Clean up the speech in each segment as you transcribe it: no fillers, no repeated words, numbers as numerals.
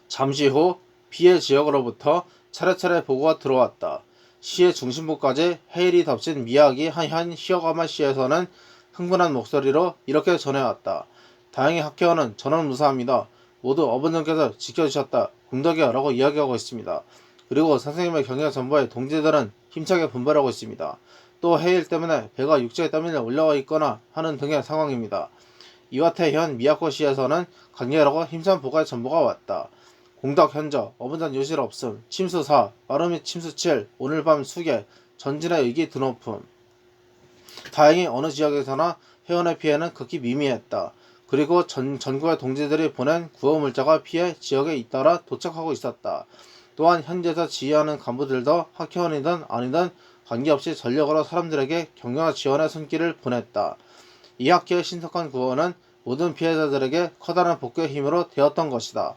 잠시 후 피해 지역으로부터 차례차례 보고가 들어왔다. 시의 중심부까지 헤일이 덮친 미야기 한 히어가마 시에서는 흥분한 목소리로 이렇게 전해왔다. 다행히 학회원은 전원 무사합니다. 모두 어머님께서 지켜주셨다. 공덕이야 라고 이야기하고 있습니다. 그리고 선생님의 경력 전부에 동지들은 힘차게 분발하고 있습니다. 또 헤일 때문에 배가 육지에 떠밀려 올라와 있거나 하는 등의 상황입니다. 이와테 현 미야코시에서는 강렬하고 힘찬 보고의 전보가 왔다. 공덕 현저, 어부전 요실 없음, 침수 4, 마루밑 침수 7, 오늘 밤 수계, 전진의 의기 드높음. 다행히 어느 지역에서나 회원의 피해는 극히 미미했다. 그리고 전국의 동지들이 보낸 구호물자가 피해 지역에 잇따라 도착하고 있었다. 또한 현지에서 지휘하는 간부들도 학회원이든 아니든 관계없이 전력으로 사람들에게 격려와 지원의 손길을 보냈다. 이 학회의 신속한 구호는 모든 피해자들에게 커다란 복구의 힘으로 되었던 것이다.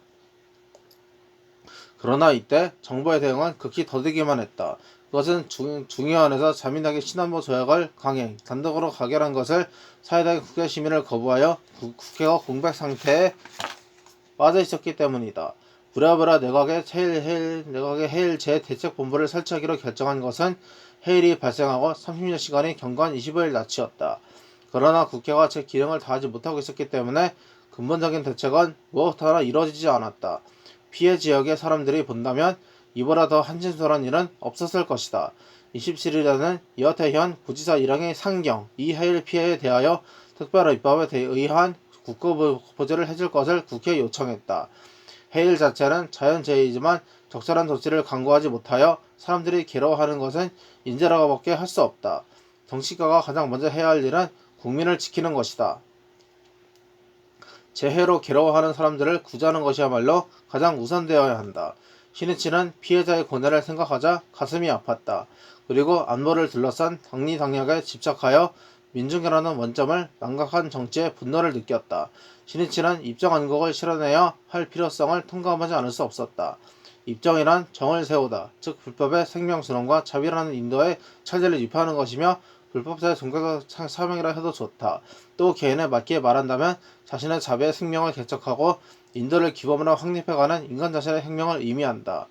그러나 이때 정부의 대응은 극히 더디기만 했다. 그것은 중의원에서 자민당의 신안보 조약을 강행, 단독으로 가결한 것을 사회당의 국회 심의를 거부하여 국회가 공백 상태에 빠져 있었기 때문이다. 부랴부랴 내각의 헤일 재대책본부를 설치하기로 결정한 것은 해일이 발생하고 30여 시간이 경과한 25일 낮이었다. 그러나 국회가 제 기능을 다하지 못하고 있었기 때문에 근본적인 대책은 무엇 하나 이루어지지 않았다. 피해 지역의 사람들이 본다면 이보다 더 한진솔한 일은 없었을 것이다. 27일에는 이화태현 구지사 1항의 상경, 이해일 피해에 대하여 특별입법에 의한 국고보조를 해줄 것을 국회에 요청했다. 해일 자체는 자연재해이지만 적절한 조치를 강구하지 못하여 사람들이 괴로워하는 것은 인재라고밖에 할 수 없다. 정치가가 가장 먼저 해야 할 일은 국민을 지키는 것이다. 재해로 괴로워하는 사람들을 구제하는 것이야말로 가장 우선되어야 한다. 신이치는 피해자의 고뇌를 생각하자 가슴이 아팠다. 그리고 안보를 둘러싼 당리당략에 집착하여 민중이라는 원점을 망각한 정치에 분노를 느꼈다. 신이치는 입정 안국을 실현해야 할 필요성을 통감하지 않을 수 없었다. 입정이란 정을 세우다, 즉 불법의 생명순환과 자비라는 인도의 차질을 유포하는 것이며 불법자의 종교적 사명이라 해도 좋다. 또 개인에 맞게 말한다면 자신의 자비의 생명을 개척하고 인도를 기범으로 확립해가는 인간 자신의 생명을 의미한다.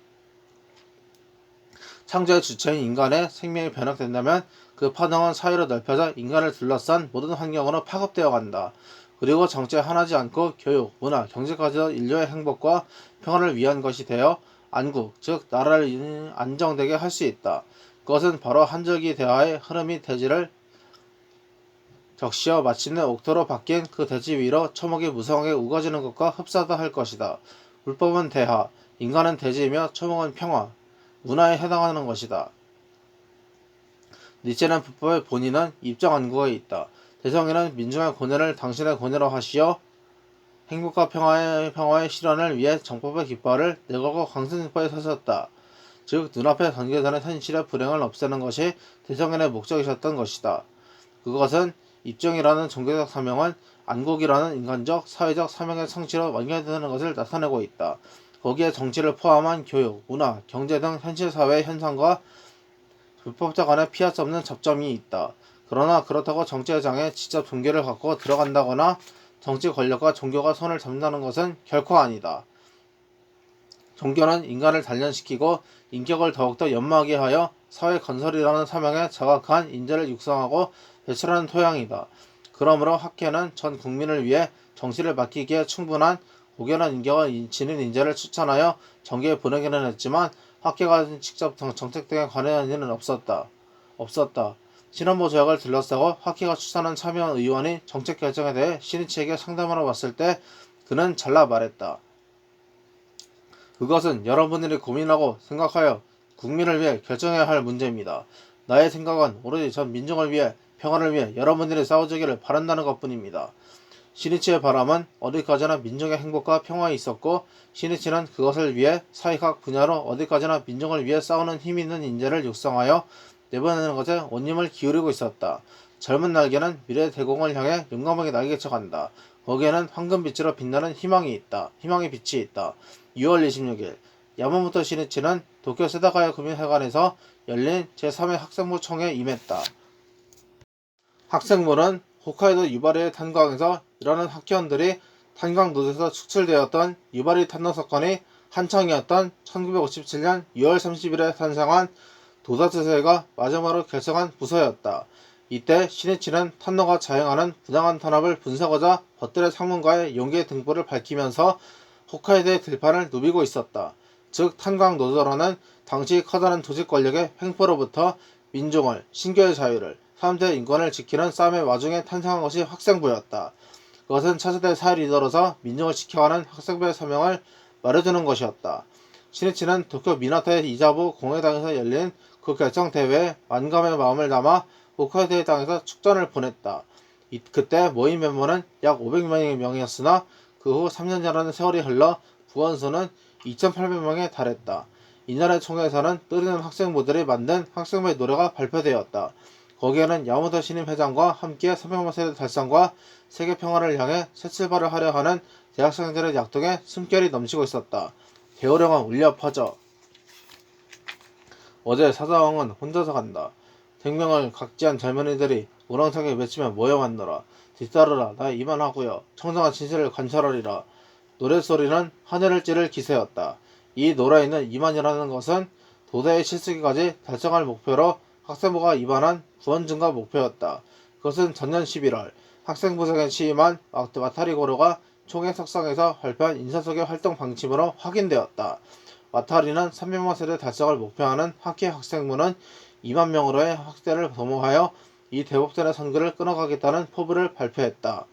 창조의 주체인 인간의 생명이 변혁된다면 그 파동은 사회로 넓혀져 인간을 둘러싼 모든 환경으로 파급되어 간다. 그리고 정치에 한하지 않고 교육, 문화, 경제까지도 인류의 행복과 평화를 위한 것이 되어 안국, 즉 나라를 안정되게 할 수 있다. 그것은 바로 한절기 대화의 흐름이 대지를 적시어 마침내 옥토로 바뀐 그 대지 위로 초목이 무성하게 우거지는 것과 흡사하다 할 것이다. 불법은 대하, 인간은 대지이며 초목은 평화, 문화에 해당하는 것이다. 니체는 불법의 본인은 입정 안국에 있다. 대성이는 민중의 고뇌를 당신의 고뇌로 하시어 행복과 평화의 실현을 위해 정법의 깃발을 내걸고 강승지포에 서셨다. 즉 눈앞에 전개되는 현실의 불행을 없애는 것이 대성인의 목적이셨던 것이다. 그것은 입정이라는 종교적 사명은 안국이라는 인간적, 사회적 사명의 성취로 연결되는 것을 나타내고 있다. 거기에 정치를 포함한 교육, 문화, 경제 등 현실 사회의 현상과 불법자 간에 피할 수 없는 접점이 있다. 그러나 그렇다고 정치의 장에 직접 종교를 갖고 들어간다거나 정치 권력과 종교가 손을 잡는다는 것은 결코 아니다. 종교는 인간을 단련시키고 인격을 더욱더 연마하게 하여 사회 건설이라는 사명에 자각한 인재를 육성하고 배출하는 토양이다. 그러므로 학회는 전 국민을 위해 정치를 맡기기에 충분한 고견한 인격을 지닌 인재를 추천하여 정계에 보내기는 했지만 학회가 직접 정책 등에 관여한 일은 없었다. 신헌보 조약을 둘러싸고 학회가 추천한 참여한 의원이 정책 결정에 대해 신이치에게 상담하러 왔을 때 그는 잘라 말했다. 그것은 여러분들이 고민하고 생각하여 국민을 위해 결정해야 할 문제입니다. 나의 생각은 오로지 전 민중을 위해 평화를 위해 여러분들이 싸워주기를 바란다는 것뿐입니다. 신이치의 바람은 어디까지나 민중의 행복과 평화에 있었고 신이치는 그것을 위해 사회각 분야로 어디까지나 민중을 위해 싸우는 힘 있는 인재를 육성하여 내보내는 것에 온 힘을 기울이고 있었다. 젊은 날개는 미래의 대공을 향해 용감하게 날개쳐간다. 거기에는 황금빛으로 빛나는 희망의 빛이 있다. 6월 26일 야마모토 신이치는 도쿄 세다가야 구민회관에서 열린 제3회 학생부 총회에 임했다. 학생부는 홋카이도 유바리의 탄광에서 일하는 학교원들이 탄광 노조에서 축출되었던 유바리 탄노 사건이 한창이었던 1957년 6월 30일에 탄생한 도다스세가 마지막으로 결성한 부서였다. 이때 시니치는 탄노가 자행하는 부당한 탄압을 분석하자 벗들의 상문과의 용기의 등불을 밝히면서 홋카이도의 들판을 누비고 있었다. 즉 탄광 노조라는 당시 커다란 조직 권력의 횡포로부터 민중을, 신교의 자유를, 사람들의 인권을 지키는 싸움의 와중에 탄생한 것이 학생부였다. 그것은 차세대 사회리더로서 민중을 지켜가는 학생부의 사명을 말해주는 것이었다. 시니치는 도쿄 미나토의 이자부 공회당에서 열린 그 결정대회에 만감의 마음을 담아 홋카이도에 당에서 축전을 보냈다. 그때 모임 멤버는 약 500명이었으나 그 후 3년이라는 세월이 흘러 부원수는 2,800명에 달했다. 이날의 총회에서는 뜨르는 학생부들이 만든 학생부의 노래가 발표되었다. 거기에는 야마모토 신임 회장과 함께 300만 세대 달성과 세계 평화를 향해 새 출발을 하려 하는 대학생들의 약동에 숨결이 넘치고 있었다. 대호령은 울려 퍼져. 어제 사자왕은 혼자서 간다. 생명을 각지한 젊은이들이 우렁차게 외치며 모여만노라. 뒤따르라. 나 이만하고요. 청정한 진실을 관찰하리라. 노랫소리는 하늘을 찌를 기세였다. 이 노래에는 이만이라는 것은 도대의 실수기까지 달성할 목표로 학생부가 입안한 구원 증가 목표였다. 그것은 전년 11월 학생부장에 취임한 와타리고로가 총회 석상에서 발표한 인사소개 활동 방침으로 확인되었다. 와타리는 300만 세대 달성을 목표하는 학회 학생부는 2만 명으로의 확대를 도모하여 이 대복전의 선거를 끊어가겠다는 포부를 발표했다.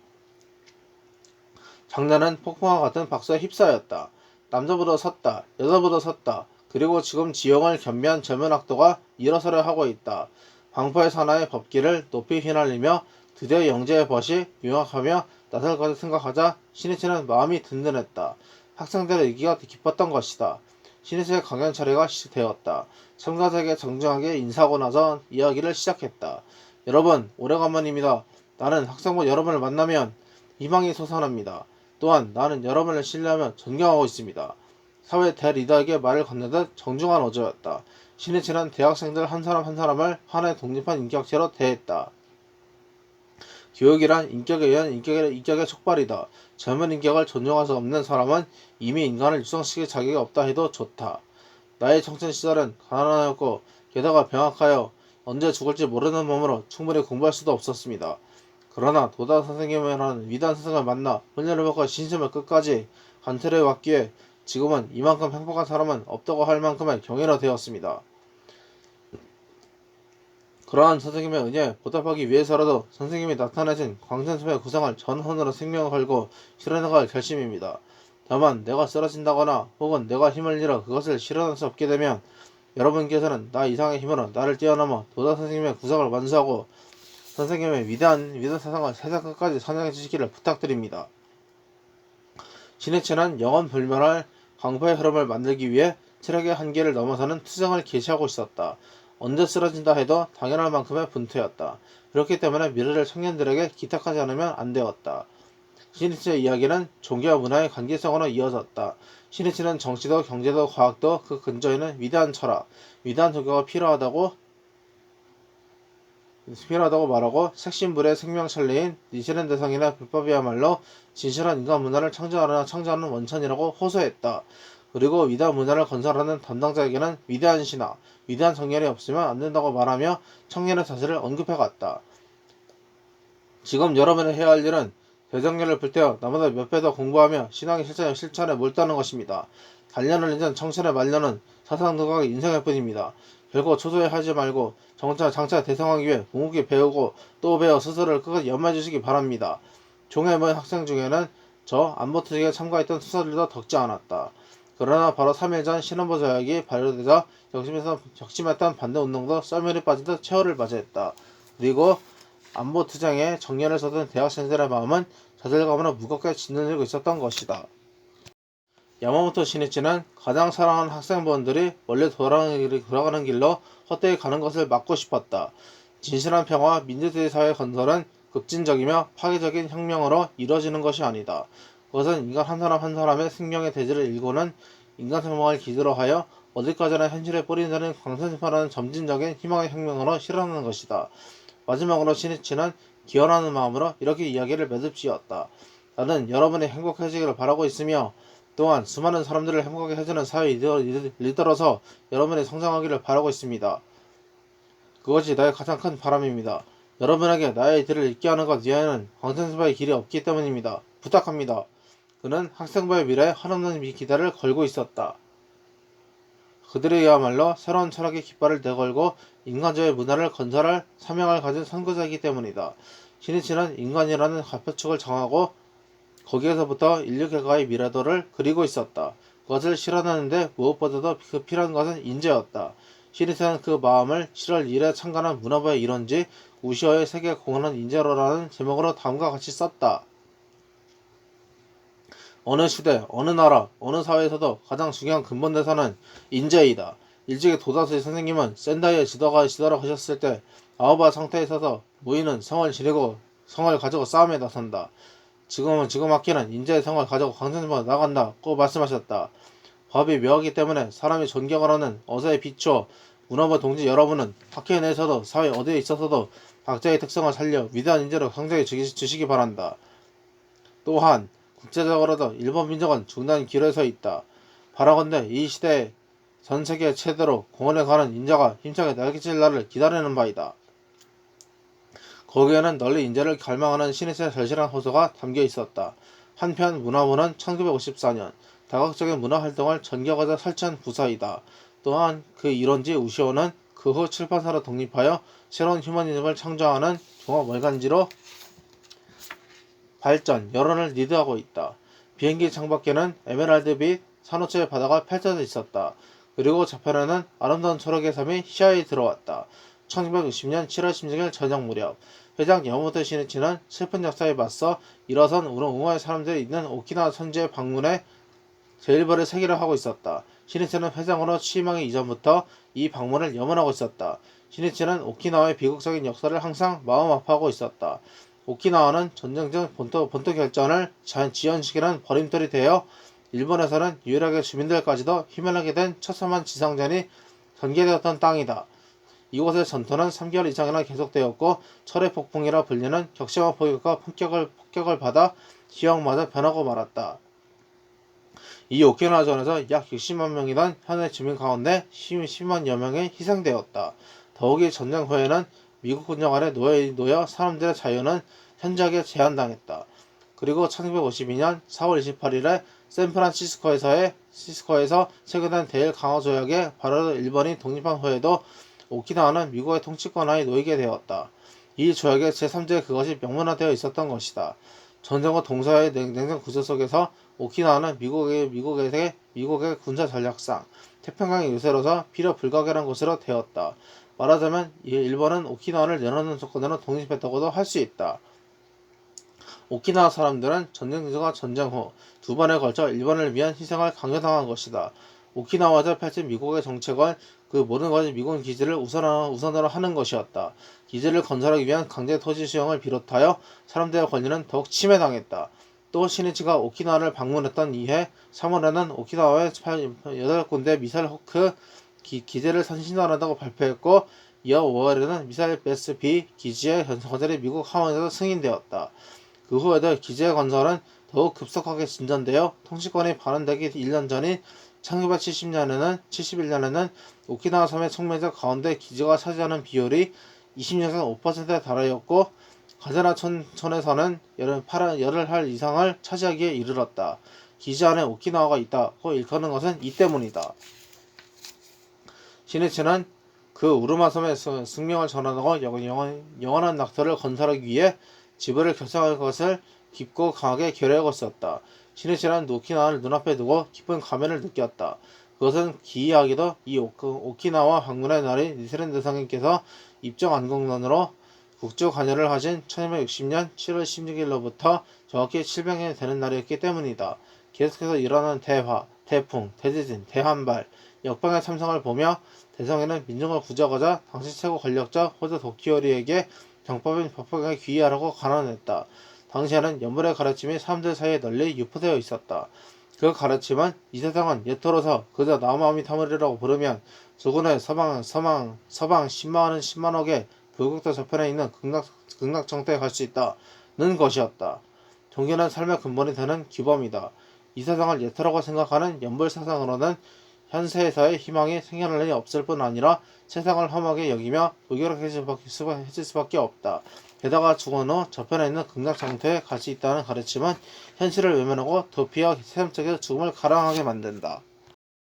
장난은 폭풍과 같은 박수에 휩싸였다. 남자보다 섰다. 여자보다 섰다. 그리고 지금 지형을 겸비한 젊은 학도가 일어서려 하고 있다. 광포의 산하의 법기를 높이 휘날리며 드디어 영재의 벗이 유학하며 나설 것을 생각하자 시니치는 마음이 든든했다. 학생들의 의기가 깊었던 것이다. 시니치의 강연 차례가 시작되었다. 참가자에게 정중하게 인사하고 나서 이야기를 시작했다. 여러분, 오래간만입니다. 나는 학생부 여러분을 만나면 희망이 솟아납니다. 또한 나는 여러분을 신뢰하며 존경하고 있습니다. 사회 대리더에게 말을 건네듯 정중한 어조였다. 시니치는 대학생들 한 사람 한 사람을 하나의 독립한 인격체로 대했다. 교육이란 인격에 의한 인격의 촉발이다. 젊은 인격을 존중할 수 없는 사람은 이미 인간을 육성시킬 자격이 없다 해도 좋다. 나의 청춘 시절은 가난하였고 게다가 병약하여 언제 죽을지 모르는 몸으로 충분히 공부할 수도 없었습니다. 그러나 도다 선생님이라는 위대한 스승을 만나 훈련을 받고 신심을 끝까지 간퇴해 왔기에 지금은 이만큼 행복한 사람은 없다고 할 만큼의 경애로 되었습니다. 그러한 선생님의 은혜에 보답하기 위해서라도 선생님이 나타내신 광선숲의 구상을 전혼으로 생명을 걸고 실현해갈 결심입니다. 다만 내가 쓰러진다거나 혹은 내가 힘을 잃어 그것을 실현할 수 없게 되면 여러분께서는 나 이상의 힘으로 나를 뛰어넘어 도다 선생님의 구상을 완수하고 선생님의 위대한 사상을 세상 끝까지 선양해 주시기를 부탁드립니다. 시니치는 영원 불멸할 광포의 흐름을 만들기 위해 체력의 한계를 넘어서는 투정을 개시하고 있었다. 언제 쓰러진다 해도 당연할 만큼의 분투였다. 그렇기 때문에 미래를 청년들에게 기탁하지 않으면 안 되었다. 시니치의 이야기는 종교와 문화의 관계성으로 이어졌다. 시니치는 정치도 경제도 과학도 그 근저에는 위대한 철학, 위대한 종교가 필요하다고 말하고 색신불의 생명천리인 니시른 대상이나 불법이야말로 진실한 인간 문화를 창조하는 원천이라고 호소했다. 그리고 위대한 문화를 건설하는 담당자에게는 위대한 신화, 위대한 청년이 없으면 안 된다고 말하며 청년의 사실을 언급해갔다. 지금 여러분이 해야 할 일은 대정렬을 불태워 나보다 몇 배 더 공부하며 신앙의 실천에 몰두하는 것입니다. 단련을 잊은 청춘의 말년은 사상 누각의 인생일 뿐입니다. 결코 초조해하지 말고 장차 대성하기 위해 묵묵히 배우고 또 배워 스스로를 끝까지 연마해 주시기 바랍니다. 종에 모인 학생 중에는 저 안보투쟁에 참가했던 수사들도 덕지 않았다. 그러나 바로 3일 전 신원보 조약이 발효되자 격심했던 반대운동도 썰물이 빠지듯 최후를 맞이했다. 그리고 안보투쟁에 정년을 쏟은 대학생들의 마음은 좌절감으로 무겁게 짓눌리고 있었던 것이다. 야마모토 시니치는 가장 사랑하는 학생부원들이 원래 돌아가는 길로 헛되이 가는 것을 막고 싶었다. 진실한 평화와 민주주의 사회 건설은 급진적이며 파괴적인 혁명으로 이루어지는 것이 아니다. 그것은 인간 한 사람 한 사람의 생명의 대지를 일구는 인간 생명을 기초로 하여 어디까지나 현실에 뿌리내는 광선심파라는 점진적인 희망의 혁명으로 실현하는 것이다. 마지막으로 시니치는 기원하는 마음으로 이렇게 이야기를 매듭지었다. 나는 여러분이 행복해지기를 바라고 있으며 또한 수많은 사람들을 행복하게 해주는 사회 리더로서 여러분이 성장하기를 바라고 있습니다. 그것이 나의 가장 큰 바람입니다. 여러분에게 나의 일들을 잊게 하는 것 이외에는 광선스파의 길이 없기 때문입니다. 부탁합니다. 그는 학생부의 미래에 한없는 기대를 걸고 있었다. 그들이야말로 새로운 철학의 깃발을 내걸고 인간주의 문화를 건설할 사명을 가진 선구자이기 때문이다. 시니치는 인간이라는 가표축을 정하고 거기에서부터 인류 개가의 미래도를 그리고 있었다. 그것을 실현하는데 무엇보다도 그 필요한 것은 인재였다. 시니치는 그 마음을 7월 1일에 창간한 문화부의 일원지 우시어의 세계 공헌은 인재로라는 제목으로 다음과 같이 썼다. 어느 시대, 어느 나라, 어느 사회에서도 가장 중요한 근본 대사는 인재이다. 일찍이 도다스의 선생님은 센다이의 지도를 하셨을 때 아우바 상태에 서서 무인은 성을 가지고 싸움에 나선다. 지금 학기는 인재의 성을 가지고 강전으로 나간다고 말씀하셨다. 법이 묘하기 때문에 사람이 존경을 하는 어서의 비추어 문화부 동지 여러분은 학회 내에서도 사회 어디에 있어서도 각자의 특성을 살려 위대한 인재로 상정해 주시기 바란다. 또한 국제적으로도 일본 민족은 중단 길에 서 있다. 바라건대 이 시대에 전 세계 최대로 공헌에 가는 인재가 힘차게 날개칠 날을 기다리는 바이다. 거기에는 널리 인재를 갈망하는 신이의 절실한 호소가 담겨 있었다. 한편 문화부는 1954년 다각적인 문화활동을 전격하자 설치한 부서이다. 또한 그 일원지 우시오는 그 후 출판사로 독립하여 새로운 휴머니즘을 창조하는 종합월간지로 발전, 여론을 리드하고 있다. 비행기 창밖에는 에메랄드빛 산호초의 바다가 펼쳐져 있었다. 그리고 저편에는 아름다운 초록의 섬이 시야에 들어왔다. 1960년 7월 16일 저녁 무렵 회장 야마모토 시니치는 슬픈 역사에 맞서 일어선 우롱우마의 사람들이 있는 오키나와 선지의 방문에 제일벌의 세기를 하고 있었다. 시니치는 회장으로 취임하기 이전부터 이 방문을 염원하고 있었다. 시니치는 오키나와의 비극적인 역사를 항상 마음 아파하고 있었다. 오키나와는 전쟁 중 본토 결전을 지연시키는 버림돌이 되어 일본에서는 유일하게 주민들까지도 희망하게 된 처참한 지상전이 전개되었던 땅이다. 이곳의 전투는 3개월 이상이나 계속되었고 철의 폭풍이라 불리는 격심한 포격과 폭격을 받아 지형마저 변하고 말았다. 이 오키나와전에서 약 60만 명이던 현의 주민 가운데 10만여 명이 희생되었다. 더욱이 전쟁 후에는 미국 군정 아래 놓여 사람들의 자유는 현저하게 제한당했다. 그리고 1952년 4월 28일에 샌프란시스코에서 체결된 대일 강화 조약에 바로 일본이 독립한 후에도 오키나와는 미국의 통치권 하에 놓이게 되었다. 이 조약의 제3제 그것이 명문화되어 있었던 것이다. 전쟁과 동서의 냉전 구조 속에서 오키나와는 미국의 군사 전략상 태평양의 요새로서 필요 불가결한 곳으로 되었다. 말하자면 일본은 오키나와를 내놓는 조건으로 독립했다고도 할 수 있다. 오키나와 사람들은 전쟁 전과 전쟁 후 두 번에 걸쳐 일본을 위한 희생을 강요당한 것이다. 오키나와에서 펼친 미국의 정책은 그 모든 것이 미군 기지를 우선으로 하는 것이었다. 기지를 건설하기 위한 강제 토지 수용을 비롯하여 사람들의 권리는 더욱 침해당했다. 또 시니치가 오키나와를 방문했던 이해 3월에는 오키나와에 8군데 미사일 호크 기지를 선신전한다고 발표했고 이어 5월에는 미사일 베스 B 기지의 건설이 미국 하원에서 승인되었다. 그 후에도 기지의 건설은 더욱 급속하게 진전되어 통치권이 반환되기 1년 전인 1971년에는 오키나와 섬의 총면적 가운데 기지가 차지하는 비율이 26에서 5%에 달하였고 가제나촌에서는 열흘 할 이상을 차지하기에 이르렀다. 기지 안에 오키나와가 있다고 일컫는 것은 이 때문이다. 시니치는 그 우루마 섬의 승명을 전환하고 영원한 낙터를 건설하기 위해 지부를 결성할 것을 깊고 강하게 결의하고 있었다. 시니치는 오키나와를 눈앞에 두고 깊은 가면을 느꼈다. 그것은 기이하게도 이 오키나와 방문의 날인 니세렌 대성님께서 입정 안공론으로 국조 관여를 하신 1260년 7월 16일로부터 정확히 700년이 되는 날이었기 때문이다. 계속해서 일어나는 대화, 태풍, 대지진, 대환발, 역방의 참상을 보며 대성에는 민중을 구제하고자 당시 최고 권력자 호조 도키오리에게 병법인 법화경에 귀의하라고 간언했다. 당시에는 연불의 가르침이 사람들 사이에 널리 유포되어 있었다. 그 가르침은 이 세상은 옛토로서 그저 나무아미타물이라고 부르면 조근의 서방 10만원은 10만억의 불국토 저편에 있는 극락정토에 갈 수 있다는 것이었다. 종교는 삶의 근본이 되는 규범이다. 이 세상을 예토라고 생각하는 연불사상으로는 현세에서의 희망이 생겨날 일이 없을 뿐 아니라 세상을 험하게 여기며 무기력해질 수밖에 없다. 게다가 죽은 후 저편에 있는 극락 장터에 갈 수 있다는 가르침은 현실을 외면하고 도피와 세상적인 죽음을 가랑하게 만든다.